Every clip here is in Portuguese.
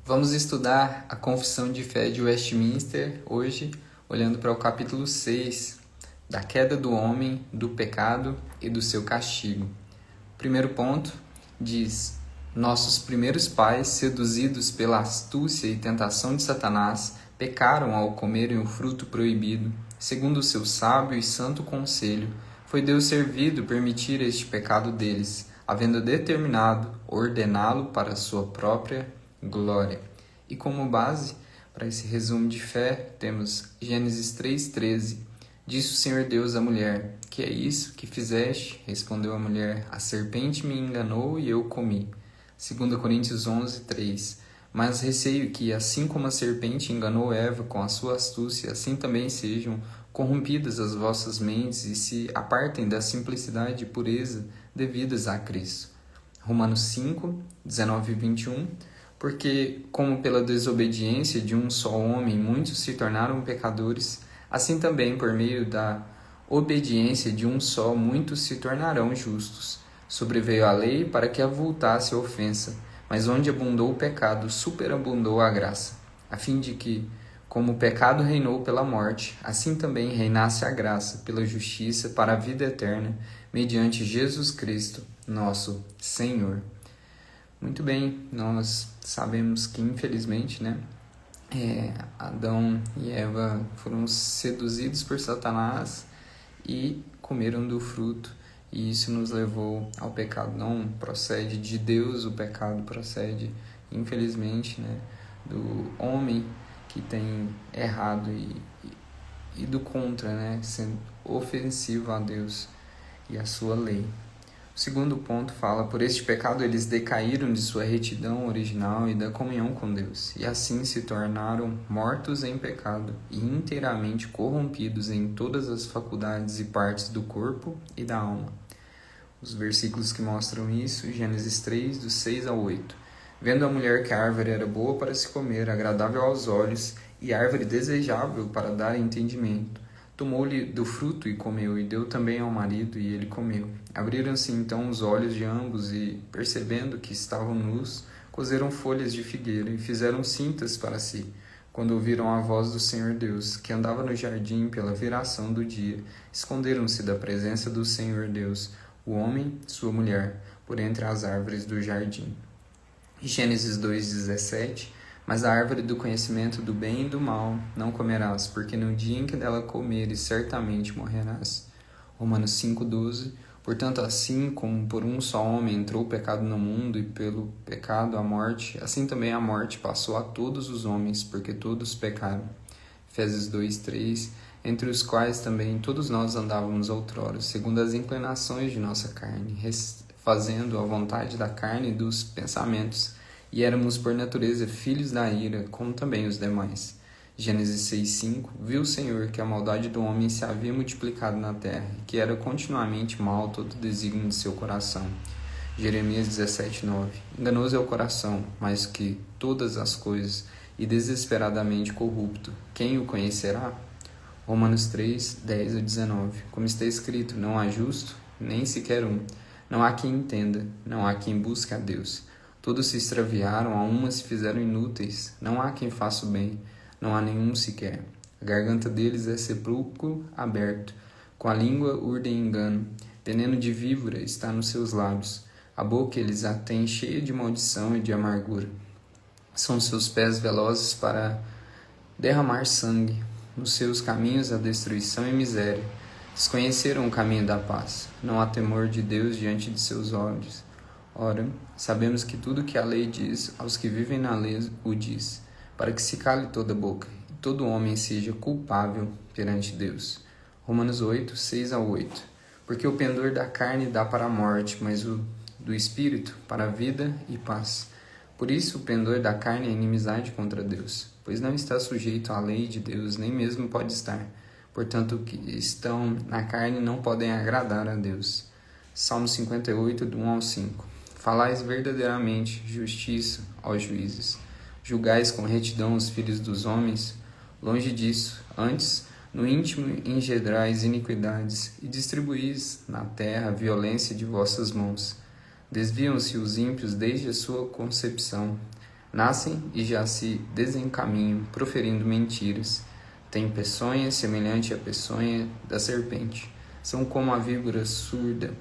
Vamos estudar a Confissão de Fé de Westminster hoje, olhando para o capítulo 6, da queda do homem, do pecado e do seu castigo. O primeiro ponto diz: nossos primeiros pais, seduzidos pela astúcia e tentação de Satanás, pecaram ao comerem o fruto proibido. Segundo o seu sábio e santo conselho, foi Deus servido permitir este pecado deles, havendo determinado ordená-lo para a sua própria glória. E como base para esse resumo de fé, temos Gênesis 3,13. Disse o Senhor Deus à mulher: que é isso que fizeste? Respondeu a mulher: a serpente me enganou e eu comi. 2 Coríntios 11:3. Mas receio que, assim como a serpente enganou Eva com a sua astúcia, assim também sejam corrompidas as vossas mentes e se apartem da simplicidade e pureza devidas a Cristo. Romanos 5:19 e 21. Porque, como pela desobediência de um só homem muitos se tornaram pecadores, assim também por meio da obediência de um só muitos se tornarão justos. Sobreveio a lei para que avultasse a ofensa, mas onde abundou o pecado, superabundou a graça, a fim de que, como o pecado reinou pela morte, assim também reinasse a graça pela justiça para a vida eterna, mediante Jesus Cristo, nosso Senhor. Muito bem, nós sabemos que infelizmente, Adão e Eva foram seduzidos por Satanás e comeram do fruto, e isso nos levou ao pecado. Não procede de Deus, o pecado procede, infelizmente, do homem que tem errado e do contra, sendo ofensivo a Deus e a sua lei. O segundo ponto fala: por este pecado eles decaíram de sua retidão original e da comunhão com Deus, e assim se tornaram mortos em pecado e inteiramente corrompidos em todas as faculdades e partes do corpo e da alma. Os versículos que mostram isso, Gênesis 3, do 6 ao 8. Vendo a mulher que a árvore era boa para se comer, agradável aos olhos, e árvore desejável para dar entendimento, tomou-lhe do fruto e comeu, e deu também ao marido, e ele comeu. Abriram-se então os olhos de ambos, e, percebendo que estavam nus, coseram folhas de figueira, e fizeram cintas para si. Quando ouviram a voz do Senhor Deus, que andava no jardim pela viração do dia, esconderam-se da presença do Senhor Deus, o homem e sua mulher, por entre as árvores do jardim. Gênesis 2:17. Mas a árvore do conhecimento do bem e do mal não comerás, porque no dia em que dela comeres, certamente morrerás. Romanos 5:12. Portanto, assim como por um só homem entrou o pecado no mundo, e pelo pecado a morte, assim também a morte passou a todos os homens, porque todos pecaram. Efésios 2:3. Entre os quais também todos nós andávamos outrora, segundo as inclinações de nossa carne, fazendo a vontade da carne e dos pensamentos, e éramos por natureza filhos da ira, como também os demais. Gênesis 6:5. Viu o Senhor que a maldade do homem se havia multiplicado na terra, e que era continuamente mal todo o desígnio de seu coração. Jeremias 17:9. Enganoso é o coração, mais que todas as coisas, e desesperadamente corrupto. Quem o conhecerá? Romanos 3:10 a 19. Como está escrito: não há justo, nem sequer um. Não há quem entenda, não há quem busque a Deus. Todos se extraviaram, a uma se fizeram inúteis. Não há quem faça o bem, não há nenhum sequer. A garganta deles é sepulcro aberto. Com a língua urdem engano. Veneno de víbora está nos seus lábios. A boca eles a têm cheia de maldição e de amargura. São seus pés velozes para derramar sangue. Nos seus caminhos a destruição e miséria. Desconheceram o caminho da paz. Não há temor de Deus diante de seus olhos. Ora, sabemos que tudo que a lei diz, aos que vivem na lei o diz, para que se cale toda boca, e todo homem seja culpável perante Deus. Romanos 8:6 a 8. Porque o pendor da carne dá para a morte, mas o do espírito para a vida e paz. Por isso o pendor da carne é inimizade contra Deus, pois não está sujeito à lei de Deus, nem mesmo pode estar. Portanto, os que estão na carne não podem agradar a Deus. Salmo 58, do 1 ao 5. Falais verdadeiramente justiça, ó juízes. Julgais com retidão os filhos dos homens. Longe disso, antes, no íntimo engendrais iniquidades, e distribuís na terra a violência de vossas mãos. Desviam-se os ímpios desde a sua concepção. Nascem e já se desencaminham, proferindo mentiras. Têm peçonha semelhante à peçonha da serpente. São como a víbora surda,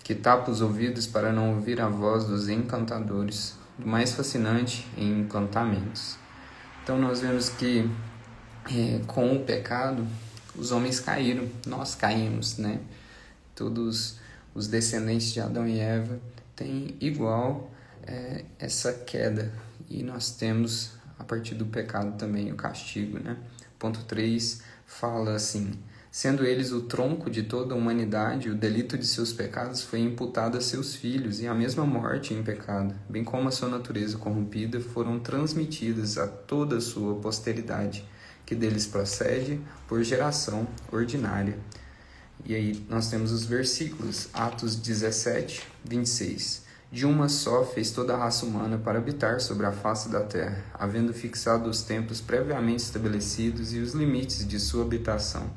que tapa os ouvidos para não ouvir a voz dos encantadores, do mais fascinante em encantamentos. Então nós vemos que com o pecado os homens caíram, nós caímos, né? Todos os descendentes de Adão e Eva têm igual essa queda, e nós temos a partir do pecado também o castigo, né? Ponto 3 fala assim: sendo eles o tronco de toda a humanidade, o delito de seus pecados foi imputado a seus filhos, e a mesma morte em pecado, bem como a sua natureza corrompida, foram transmitidas a toda a sua posteridade, que deles procede por geração ordinária. E aí nós temos os versículos, Atos 17, 26. De uma só fez toda a raça humana para habitar sobre a face da terra, havendo fixado os tempos previamente estabelecidos e os limites de sua habitação.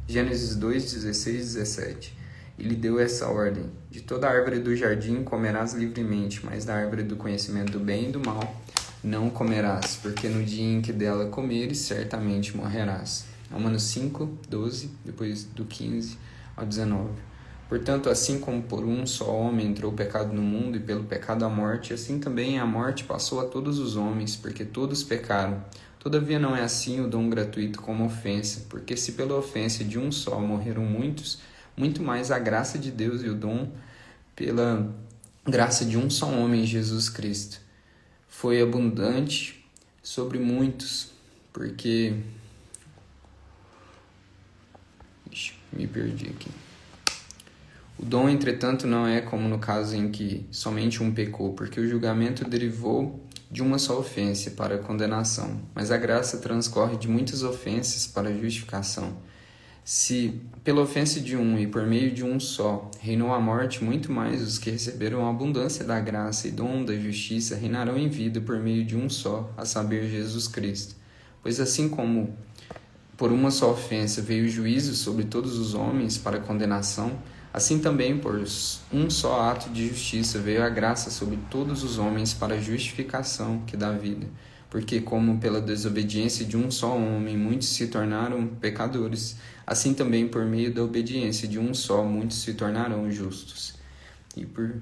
Gênesis 2, 16, 17. E lhe deu essa ordem: de toda árvore do jardim comerás livremente, mas da árvore do conhecimento do bem e do mal não comerás, porque no dia em que dela comeres, certamente morrerás. Romanos 5, 12, depois do 15 ao 19. Portanto, assim como por um só homem entrou o pecado no mundo, e pelo pecado a morte, assim também a morte passou a todos os homens, porque todos pecaram. Todavia não é assim o dom gratuito como ofensa, porque se pela ofensa de um só morreram muitos, muito mais a graça de Deus e o dom pela graça de um só homem, Jesus Cristo, foi abundante sobre muitos, porque... me perdi aqui. O dom, entretanto, não é como no caso em que somente um pecou, porque o julgamento derivou de uma só ofensa para a condenação, mas a graça transcorre de muitas ofensas para a justificação. Se, pela ofensa de um e por meio de um só, reinou a morte, muito mais os que receberam a abundância da graça e dom da justiça reinarão em vida por meio de um só, a saber, Jesus Cristo. Pois assim como por uma só ofensa veio o juízo sobre todos os homens para condenação, assim também por um só ato de justiça veio a graça sobre todos os homens para a justificação que dá vida. Porque como pela desobediência de um só homem muitos se tornaram pecadores, assim também por meio da obediência de um só muitos se tornarão justos. E por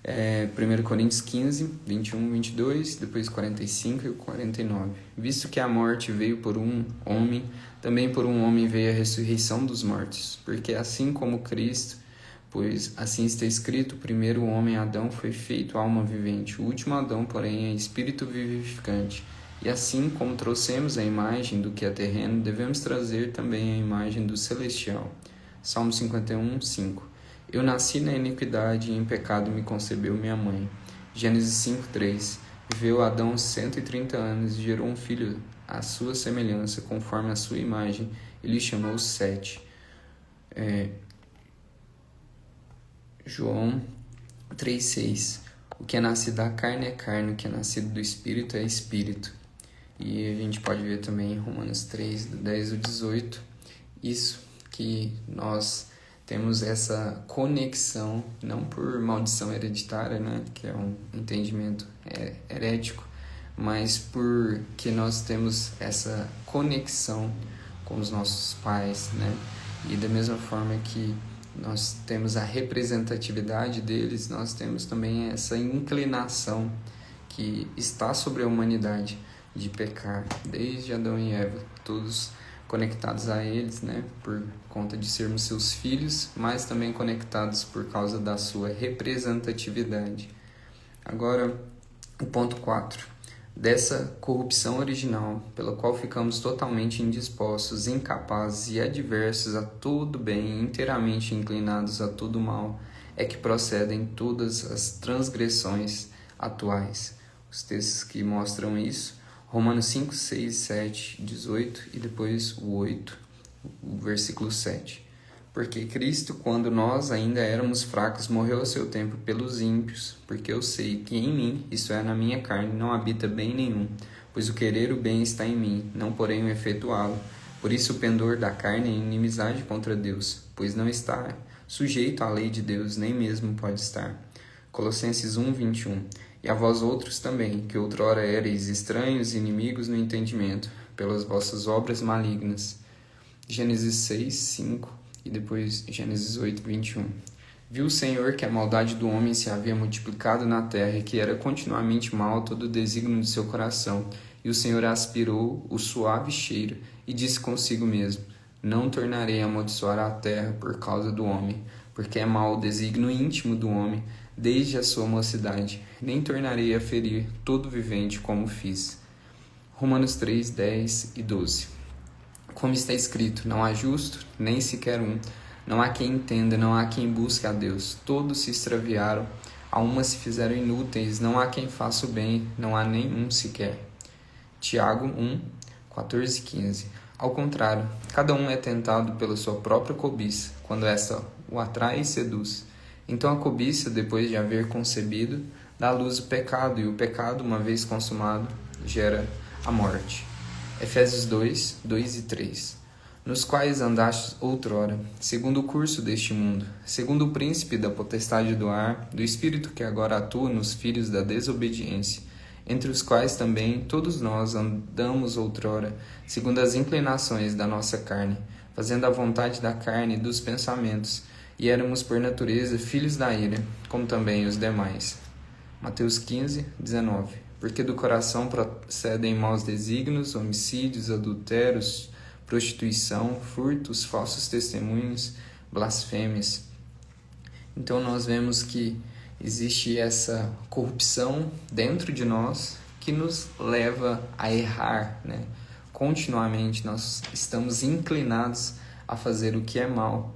1 Coríntios 15, 21, 22, depois 45 e 49. Visto que a morte veio por um homem, também por um homem veio a ressurreição dos mortos. Porque assim como Cristo, pois assim está escrito, o primeiro homem, Adão, foi feito alma vivente, o último Adão, porém, é espírito vivificante. E assim como trouxemos a imagem do que é terreno, devemos trazer também a imagem do celestial. Salmo 51, 5. Eu nasci na iniquidade e em pecado me concebeu minha mãe. Gênesis 5, 3. Viveu Adão 130 anos e gerou um filho à sua semelhança, conforme a sua imagem, e lhe chamou Sete. João 3,6. O que é nascido da carne é carne, o que é nascido do Espírito é Espírito. E a gente pode ver também em Romanos 3, do 10 ao 18, isso, que nós temos essa conexão, não por maldição hereditária, né, que é um entendimento herético, mas porque nós temos essa conexão com os nossos pais, né, e da mesma forma que nós temos a representatividade deles, nós temos também essa inclinação que está sobre a humanidade de pecar, desde Adão e Eva, todos conectados a eles, né, por conta de sermos seus filhos, mas também conectados por causa da sua representatividade. Agora, o ponto 4. Dessa corrupção original, pela qual ficamos totalmente indispostos, incapazes e adversos a todo bem, inteiramente inclinados a todo mal, é que procedem todas as transgressões atuais. Os textos que mostram isso, Romanos 5, 6, 7, 18 e depois o 8, o versículo 7. Porque Cristo, quando nós ainda éramos fracos, morreu a seu tempo pelos ímpios, porque eu sei que em mim, isto é, na minha carne, não habita bem nenhum, pois o querer o bem está em mim, não porém o efetuá-lo. Por isso o pendor da carne é inimizade contra Deus, pois não está sujeito à lei de Deus, nem mesmo pode estar. Colossenses 1, 21. E a vós outros também, que outrora éreis estranhos e inimigos no entendimento, pelas vossas obras malignas. Gênesis 6, 5 e depois Gênesis 8, 21. Viu o Senhor que a maldade do homem se havia multiplicado na terra e que era continuamente mal todo o desígnio de seu coração. E o Senhor aspirou o suave cheiro e disse consigo mesmo: Não tornarei a amaldiçoar a terra por causa do homem, porque é mau o desígnio íntimo do homem desde a sua mocidade. Nem tornarei a ferir todo vivente como fiz. Romanos 3, 10 e 12. Como está escrito, não há justo, nem sequer um. Não há quem entenda, não há quem busque a Deus. Todos se extraviaram, a uma se fizeram inúteis, não há quem faça o bem, não há nenhum sequer. Tiago 1, 14 e 15. Ao contrário, cada um é tentado pela sua própria cobiça, quando esta o atrai e seduz. Então a cobiça, depois de haver concebido, dá à luz o pecado, e o pecado, uma vez consumado, gera a morte. Efésios 2, 2 e 3. Nos quais andastes outrora, segundo o curso deste mundo, segundo o príncipe da potestade do ar, do espírito que agora atua nos filhos da desobediência, entre os quais também todos nós andamos outrora, segundo as inclinações da nossa carne, fazendo a vontade da carne e dos pensamentos, e éramos por natureza filhos da ira, como também os demais. Mateus 15, 19. Porque do coração procedem maus desígnios, homicídios, adultérios, prostituição, furtos, falsos testemunhos, blasfêmias. Então nós vemos que existe essa corrupção dentro de nós que nos leva a errar, né? Continuamente nós estamos inclinados a fazer o que é mal.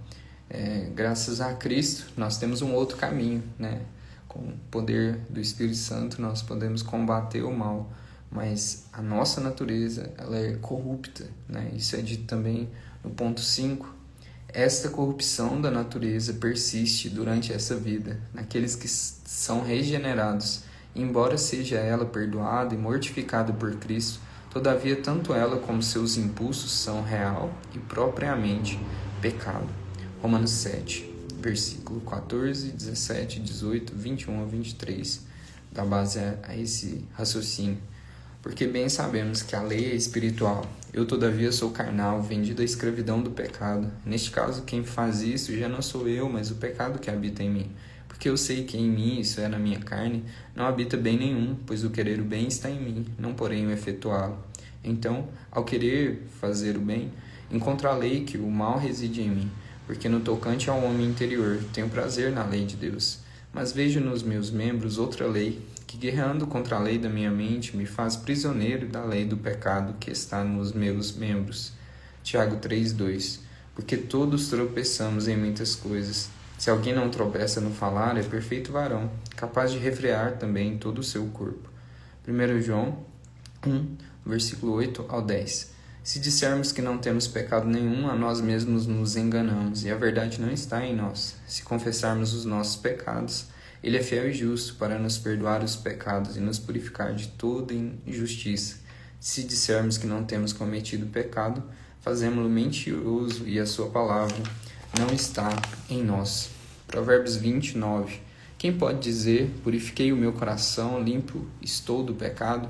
Graças a Cristo nós temos um outro caminho, né? Com o poder do Espírito Santo nós podemos combater o mal, mas a nossa natureza ela é corrupta, né? Isso é dito também no ponto 5. Esta corrupção da natureza persiste durante essa vida, naqueles que são regenerados. Embora seja ela perdoada e mortificada por Cristo, todavia tanto ela como seus impulsos são real e propriamente pecado. Romanos 7, versículo 14, 17, 18, 21 a 23, dá base a esse raciocínio. Porque bem sabemos que a lei é espiritual. Eu, todavia, sou carnal, vendido à escravidão do pecado. Neste caso, quem faz isso já não sou eu, mas o pecado que habita em mim. Porque eu sei que em mim, isso é na minha carne, não habita bem nenhum, pois o querer o bem está em mim, não porém o efetuá-lo. Então, ao querer fazer o bem, encontro a lei que o mal reside em mim, porque no tocante ao homem interior tenho prazer na lei de Deus. Mas vejo nos meus membros outra lei, que guerreando contra a lei da minha mente me faz prisioneiro da lei do pecado que está nos meus membros. Tiago 3:2. Porque todos tropeçamos em muitas coisas. Se alguém não tropeça no falar, é perfeito varão, capaz de refrear também todo o seu corpo. 1 João 1, versículo 8 ao 10. Se dissermos que não temos pecado nenhum, a nós mesmos nos enganamos, e a verdade não está em nós. Se confessarmos os nossos pecados, Ele é fiel e justo para nos perdoar os pecados e nos purificar de toda injustiça. Se dissermos que não temos cometido pecado, fazemo-lo mentiroso e a sua palavra não está em nós. Provérbios 29. Quem pode dizer, purifiquei o meu coração, limpo estou do pecado?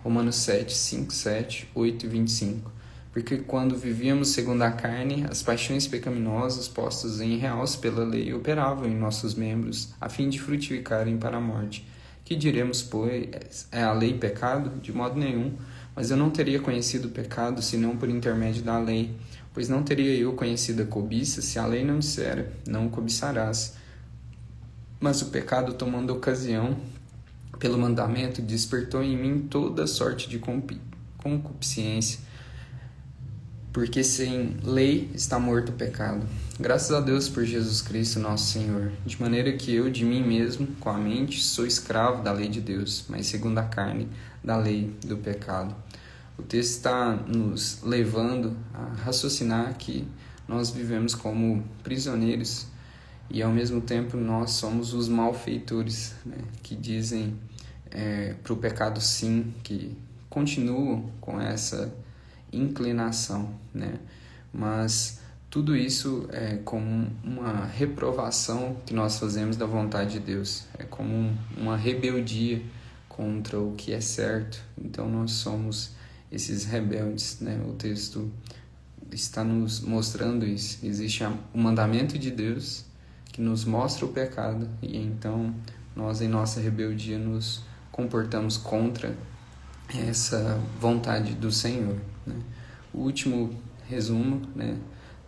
Romanos 7, 5, 7, 8 e 25. Porque quando vivíamos segundo a carne, as paixões pecaminosas postas em reals pela lei operavam em nossos membros, a fim de frutificarem para a morte. Que diremos, pois, é a lei pecado? De modo nenhum, mas eu não teria conhecido o pecado senão por intermédio da lei, pois não teria eu conhecido a cobiça se a lei não dissera, não cobiçarás. Mas o pecado, tomando ocasião pelo mandamento, despertou em mim toda sorte de concupiscência, porque sem lei está morto o pecado. Graças a Deus por Jesus Cristo nosso Senhor, de maneira que eu de mim mesmo, com a mente, sou escravo da lei de Deus, mas segundo a carne, da lei do pecado. O texto está nos levando a raciocinar que nós vivemos como prisioneiros e ao mesmo tempo nós somos os malfeitores, né, que dizem para o pecado sim, que continuam com essa inclinação, né? Mas tudo isso é como uma reprovação que nós fazemos da vontade de Deus, é como uma rebeldia contra o que é certo, então nós somos esses rebeldes, né? O texto está nos mostrando isso. Existe o mandamento de Deus que nos mostra o pecado, e então nós, em nossa rebeldia, nos comportamos contra essa vontade do Senhor, né? O último resumo, né,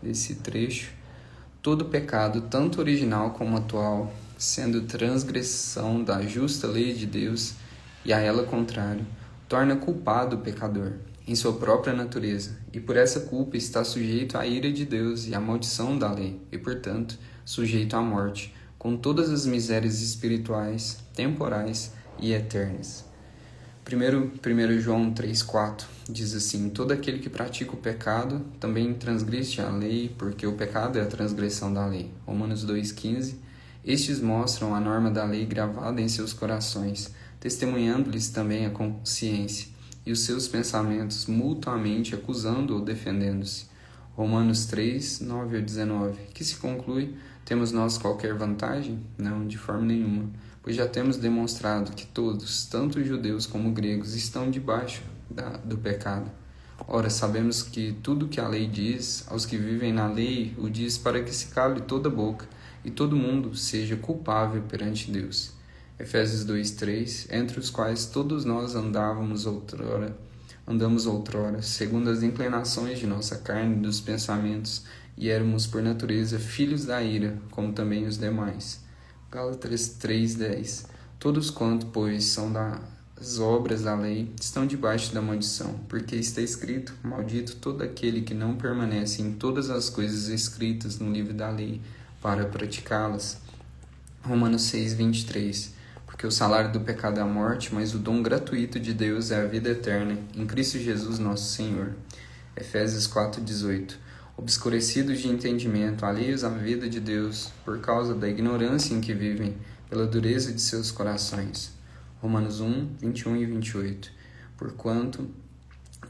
desse trecho: todo pecado, tanto original como atual, sendo transgressão da justa lei de Deus e a ela contrário, torna culpado o pecador em sua própria natureza, e por essa culpa está sujeito à ira de Deus e à maldição da lei, e portanto sujeito à morte, com todas as misérias espirituais, temporais e eternas. 1 João 3,4 diz assim: todo aquele que pratica o pecado também transgride a lei, porque o pecado é a transgressão da lei. Romanos 2,15: estes mostram a norma da lei gravada em seus corações, testemunhando-lhes também a consciência, e os seus pensamentos mutuamente acusando ou defendendo-se. Romanos 3, 9 a 19. Que se conclui: temos nós qualquer vantagem? Não, de forma nenhuma, pois já temos demonstrado que todos, tanto judeus como gregos, estão debaixo do pecado. Ora, sabemos que tudo que a lei diz, aos que vivem na lei, o diz para que se cale toda boca e todo mundo seja culpável perante Deus. Efésios 2:3, entre os quais todos nós andamos outrora, segundo as inclinações de nossa carne e dos pensamentos, e éramos por natureza filhos da ira, como também os demais. Gálatas 3:10, todos quanto, pois, são das obras da lei, estão debaixo da maldição, porque está escrito: maldito todo aquele que não permanece em todas as coisas escritas no livro da lei, para praticá-las. Romanos 6:23, porque o salário do pecado é a morte, mas o dom gratuito de Deus é a vida eterna, em Cristo Jesus nosso Senhor. Efésios 4:18, obscurecidos de entendimento, alheios à vida de Deus, por causa da ignorância em que vivem, pela dureza de seus corações. Romanos 1:21 e 28, porquanto,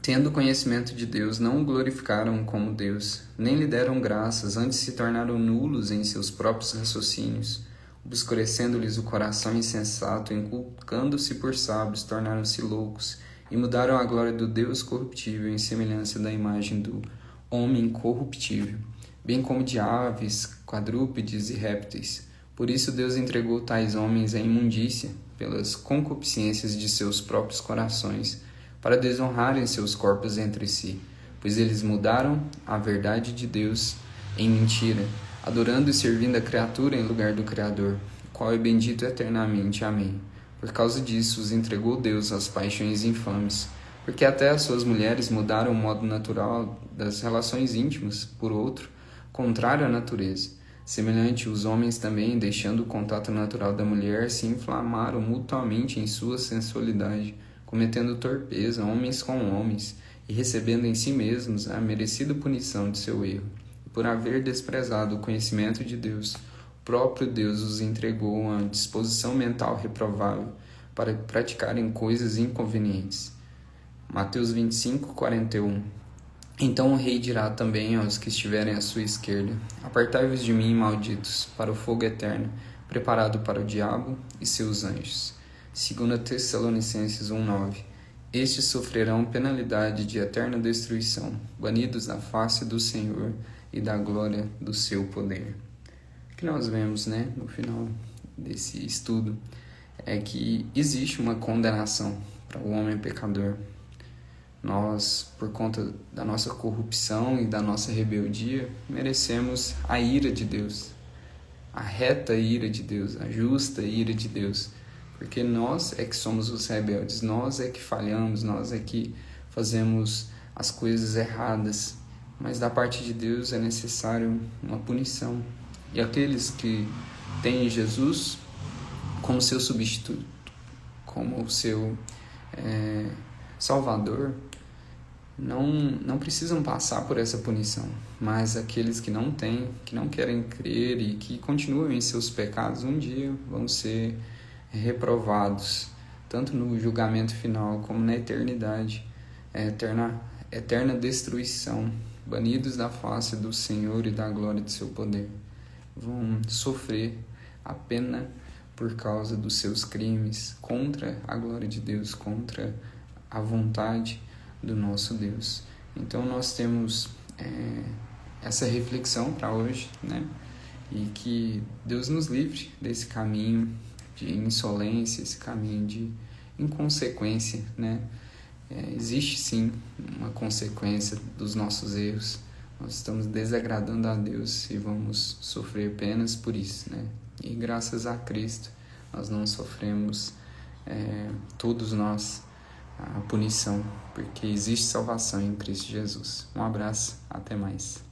tendo conhecimento de Deus, não o glorificaram como Deus, nem lhe deram graças, antes se tornaram nulos em seus próprios raciocínios, obscurecendo-lhes o coração insensato, inculcando-se por sábios, tornaram-se loucos, e mudaram a glória do Deus corruptível em semelhança da imagem do homem corruptível, bem como de aves, quadrúpedes e répteis. Por isso Deus entregou tais homens à imundícia, pelas concupiscências de seus próprios corações, para desonrarem seus corpos entre si, pois eles mudaram a verdade de Deus em mentira, adorando e servindo a criatura em lugar do Criador, qual é bendito eternamente. Amém. Por causa disso os entregou Deus às paixões infames, porque até as suas mulheres mudaram o modo natural das relações íntimas por outro, contrário à natureza. Semelhante, os homens também, deixando o contato natural da mulher, se inflamaram mutuamente em sua sensualidade, cometendo torpeza homens com homens, e recebendo em si mesmos a merecida punição de seu erro. Por haver desprezado o conhecimento de Deus, o próprio Deus os entregou a uma disposição mental reprovável para praticarem coisas inconvenientes. Mateus 25:41. Então o rei dirá também aos que estiverem à sua esquerda: apartai-vos de mim, malditos, para o fogo eterno, preparado para o diabo e seus anjos. 2 Tessalonicenses 1:9. Estes sofrerão penalidade de eterna destruição, banidos da face do Senhor e da glória do seu poder. O que nós vemos, no final desse estudo é que existe uma condenação para o homem pecador. Nós, por conta da nossa corrupção e da nossa rebeldia, merecemos a ira de Deus, a reta ira de Deus, a justa ira de Deus, porque nós é que somos os rebeldes, nós é que falhamos, nós é que fazemos as coisas erradas, mas da parte de Deus é necessário uma punição. E aqueles que têm Jesus como seu substituto, como o seu Salvador, não precisam passar por essa punição, mas aqueles que não têm, que não querem crer e que continuam em seus pecados, um dia vão ser reprovados, tanto no julgamento final como na eternidade, eterna destruição, banidos da face do Senhor e da glória de seu poder. Vão sofrer a pena por causa dos seus crimes, contra a glória de Deus, contra a vontade do nosso Deus. Então nós temos essa reflexão para hoje, né? E que Deus nos livre desse caminho de insolência, esse caminho de inconsequência, né? Existe sim uma consequência dos nossos erros. Nós estamos desagradando a Deus e vamos sofrer penas por isso, né? E graças a Cristo nós não sofremos, todos nós, a punição, porque existe salvação em Cristo Jesus. Um abraço, até mais.